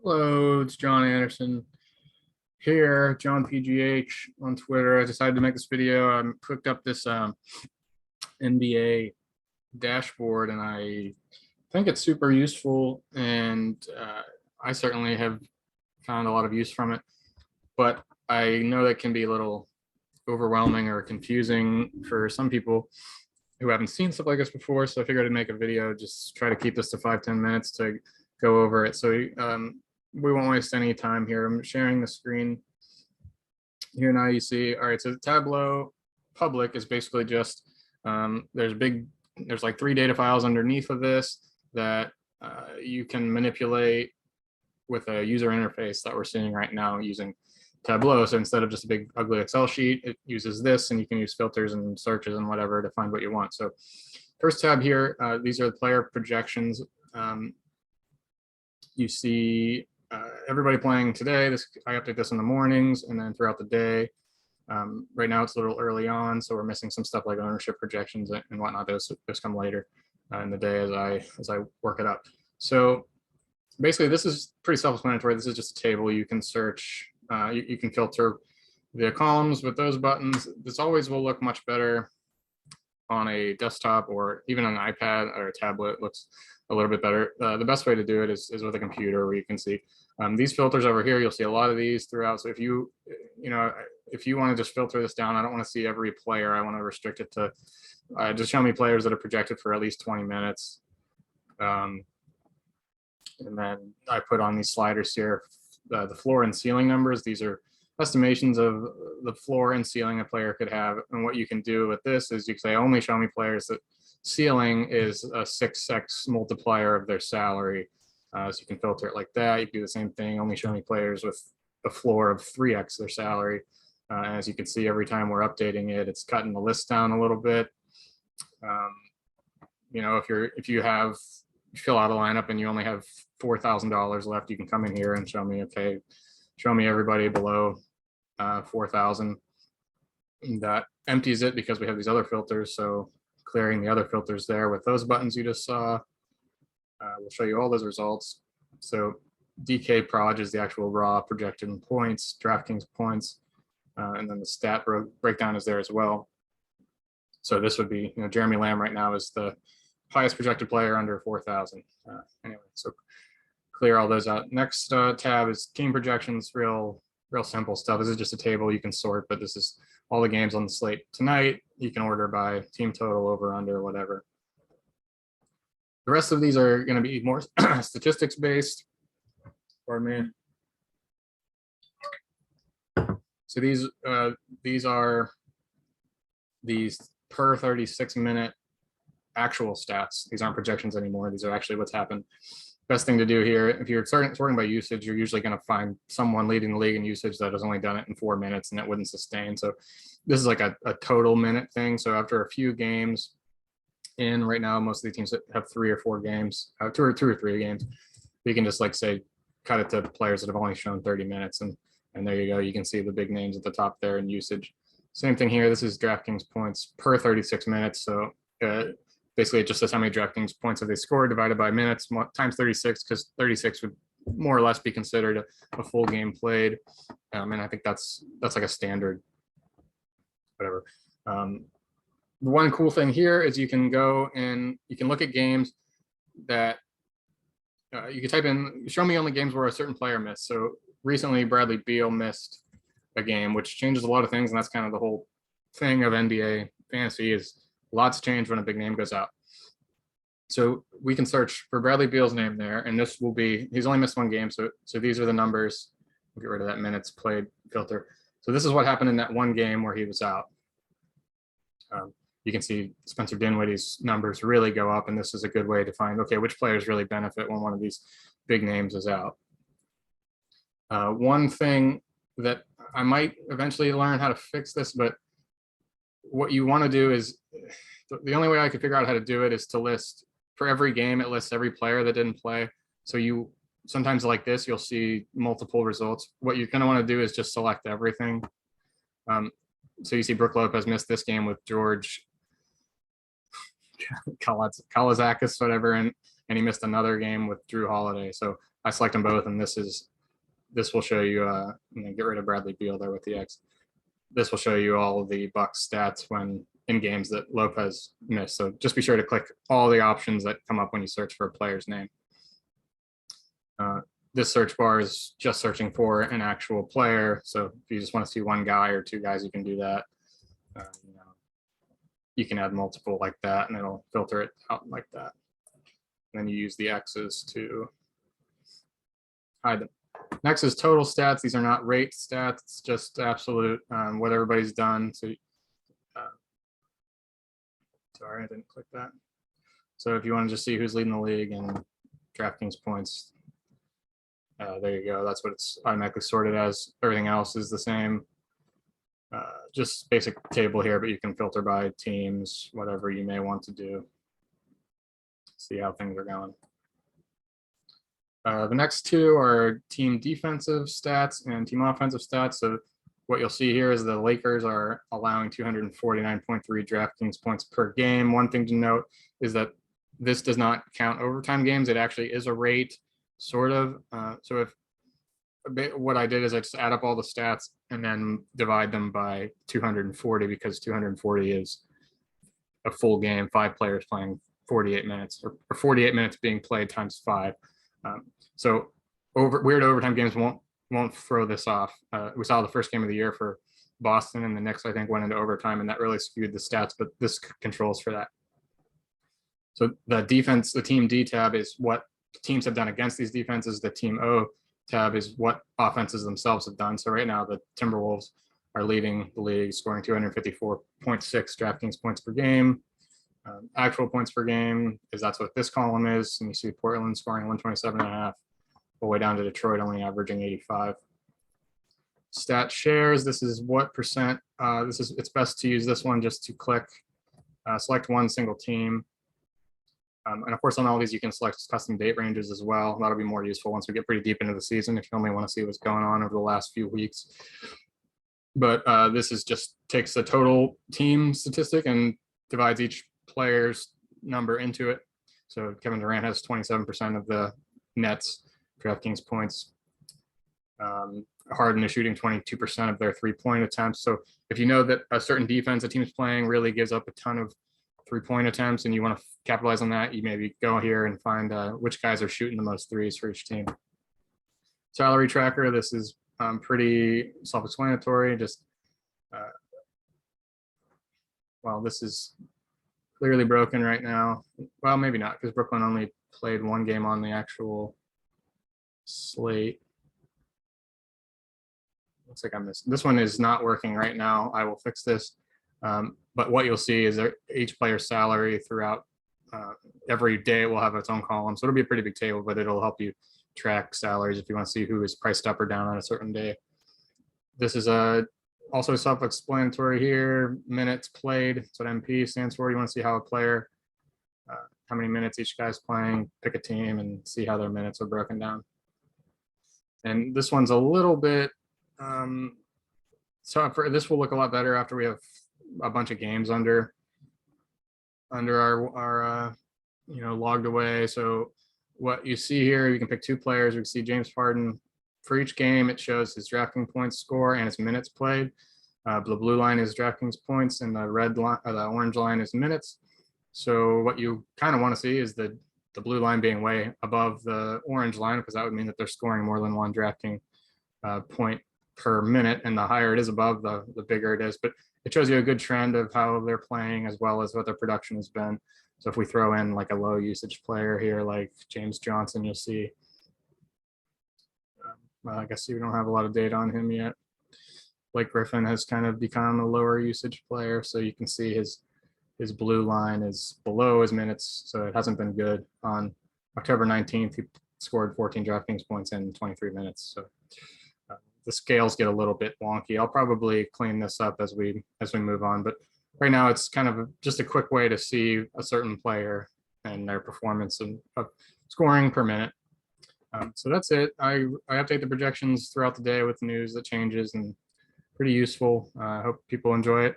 Hello, it's John Anderson here, John PGH on Twitter. I decided to make this video. I cooked up this NBA dashboard, and I think it's super useful, and I certainly have found a lot of use from it. But I know that can be a little overwhelming or confusing for some people who haven't seen stuff like this before. So I figured I'd make a video, just try to keep this to 5-10 minutes to go over it. So we won't waste any time here. I'm sharing the screen here now. You see, all right, so Tableau public is basically just, there's like 3 data files underneath of this that you can manipulate with a user interface that we're seeing right now using Tableau. So instead of just a big ugly Excel sheet, it uses this, and you can use filters and searches and whatever to find what you want. So first tab here, these are the player projections. You see everybody playing today. I update this in the mornings and then throughout the day. Right now it's a little early on, so we're missing some stuff like ownership projections and whatnot. Those come later in the day as I work it up. So basically, this is pretty self-explanatory. This is just a table. You can search, you can filter the columns with those buttons. This always will look much better on a desktop or even on an iPad or a tablet. It looks a little bit better. The best way to do it is with a computer, where you can see these filters over here. You'll see a lot of these throughout. So if you want to just filter this down, I don't want to see every player. I want to restrict it to just show me players that are projected for at least 20 minutes. And then I put on these sliders here, the floor and ceiling numbers. These are estimations of the floor and ceiling a player could have. And what you can do with this is you can say, only show me players that ceiling is a 6x multiplier of their salary. So you can filter it like that. You can do the same thing, only show me players with a floor of 3x their salary. And as you can see, every time we're updating it, it's cutting the list down a little bit. If you fill out a lineup and you only have $4,000 left, you can come in here and show me, okay, show me everybody below 4,000. That empties it because we have these other filters. So clearing the other filters there with those buttons you just saw, we'll show you all those results. So DK Proj is the actual raw projected points, DraftKings points, and then the stat breakdown is there as well. So this would be, Jeremy Lamb right now is the highest projected player under 4,000. Anyway, so clear all those out. Next tab is team projections. Real simple stuff. This is just a table you can sort, but this is all the games on the slate tonight. You can order by team total, over, under, whatever. The rest of these are going to be more statistics based. Pardon me. So these are these per 36-minute actual stats. These aren't projections anymore. These are actually what's happened. Best thing to do here, if you're sorting by usage, you're usually going to find someone leading the league in usage that has only done it in 4 minutes, and it wouldn't sustain. So this is like a total minute thing. So after a few games in, right now most of the teams that have 3 or 4 games, 2 or 3 games, you can just like say cut it to players that have only shown 30 minutes, and there you go. You can see the big names at the top there in usage. Same thing here. This is DraftKings points per 36 minutes. So basically, it just says how many DraftKings points have they scored divided by minutes times 36, because 36 would more or less be considered a full game played. And I think that's like a standard, whatever. The one cool thing here is you can go and you can look at games that you can type in, show me only games where a certain player missed. So recently, Bradley Beal missed a game, which changes a lot of things. And that's kind of the whole thing of NBA fantasy, is lots change when a big name goes out. So we can search for Bradley Beal's name there, and this will be, he's only missed 1 game. So these are the numbers. We'll get rid of that minutes played filter. So this is what happened in that 1 game where he was out. You can see Spencer Dinwiddie's numbers really go up, and this is a good way to find, okay, which players really benefit when one of these big names is out. One thing that I might eventually learn how to fix this, but what you want to do is, the only way I could figure out how to do it is to list, for every game, it lists every player that didn't play. So you sometimes like this, you'll see multiple results. What you're going to want to do is just select everything. So you see Brook Lopez missed this game with George Kalazakis, whatever, and and he missed another game with Drew Holiday. So I select them both, and this will show you. Get rid of Bradley Beal there with the X. This will show you all of the Bucks stats when in games that Lopez missed. So just be sure to click all the options that come up when you search for a player's name. This search bar is just searching for an actual player. So if you just want to see one guy or two guys, you can do that. You can add multiple like that, and it'll filter it out like that. And then you use the X's to hide them. Next is total stats. These are not rate stats, it's just absolute what everybody's done. So, sorry, I didn't click that. So if you want to just see who's leading the league and DraftKings points, there you go. That's what it's automatically sorted as. Everything else is the same. Just basic table here, but you can filter by teams, whatever you may want to do. See how things are going. The next two are team defensive stats and team offensive stats. So what you'll see here is the Lakers are allowing 249.3 DraftKings points per game. One thing to note is that this does not count overtime games. It actually is a rate, sort of. So if what I did is I just add up all the stats and then divide them by 240, because 240 is a full game, 5 players playing 48 minutes, or 48 minutes being played times 5. So weird overtime games won't throw this off. We saw the first game of the year for Boston, and the Knicks, I think, went into overtime, and that really skewed the stats, but this controls for that. So the defense, the team D tab is what teams have done against these defenses. The team O tab is what offenses themselves have done. So right now the Timberwolves are leading the league, scoring 254.6 DraftKings points per game. Actual points per game that's what this column is. And you see Portland scoring 127.5, all the way down to Detroit only averaging 85. Stat shares, this is what percent. It's best to use this one just to click, select one single team. And of course, on all these, you can select custom date ranges as well. That'll be more useful once we get pretty deep into the season, if you only want to see what's going on over the last few weeks. But this is just takes the total team statistic and divides each player's number into it. So Kevin Durant has 27% of the Nets DraftKings points. Harden is shooting 22% of their 3-point attempts. So if you know that a certain defense a team's playing really gives up a ton of 3-point attempts and you want to capitalize on that, you maybe go here and find which guys are shooting the most threes for each team. Salary tracker, this is pretty self-explanatory. Just, well, this is clearly broken right now. Well, maybe not, because Brooklyn only played one game on the actual slate. Looks like I missed. This one is not working right now. I will fix this. But what you'll see is that each player's salary throughout every day will have its own column. So it'll be a pretty big table, but it'll help you track salaries if you want to see who is priced up or down on a certain day. This is also self-explanatory here. Minutes played. That's what MP stands for. You want to see how a player, how many minutes each guy's playing, pick a team and see how their minutes are broken down. And this one's a little bit, so for this will look a lot better after we have a bunch of games under our logged away. So what you see here, you can pick 2 players. We can see James Harden. For each game, it shows his DraftKings points score and his minutes played. The blue line is DraftKings points, and the red line, or the orange line, is minutes. So what you kind of want to see is the blue line being way above the orange line, because that would mean that they're scoring more than one DraftKings point per minute, and the higher it is above, the bigger it is. But it shows you a good trend of how they're playing as well as what their production has been. So if we throw in like a low usage player here, like James Johnson, you'll see, well, I guess you don't have a lot of data on him yet. Blake Griffin has kind of become a lower usage player. So you can see his blue line is below his minutes. So it hasn't been good. On October 19th, he scored 14 DraftKings points in 23 minutes. So the scales get a little bit wonky. I'll probably clean this up as we move on, but right now it's kind of just a quick way to see a certain player and their performance and scoring per minute. So that's it. I update the projections throughout the day with news that changes, and pretty useful. I hope people enjoy it.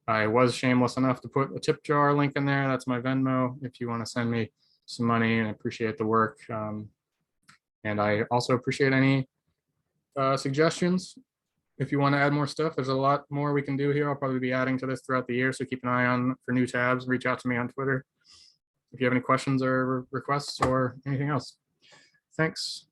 I was shameless enough to put a tip jar link in there. That's my Venmo if you want to send me some money and appreciate the work. And I also appreciate any suggestions. If you want to add more stuff, there's a lot more we can do here. I'll probably be adding to this throughout the year, so keep an eye on for new tabs. Reach out to me on Twitter if you have any questions or requests or anything else. Thanks.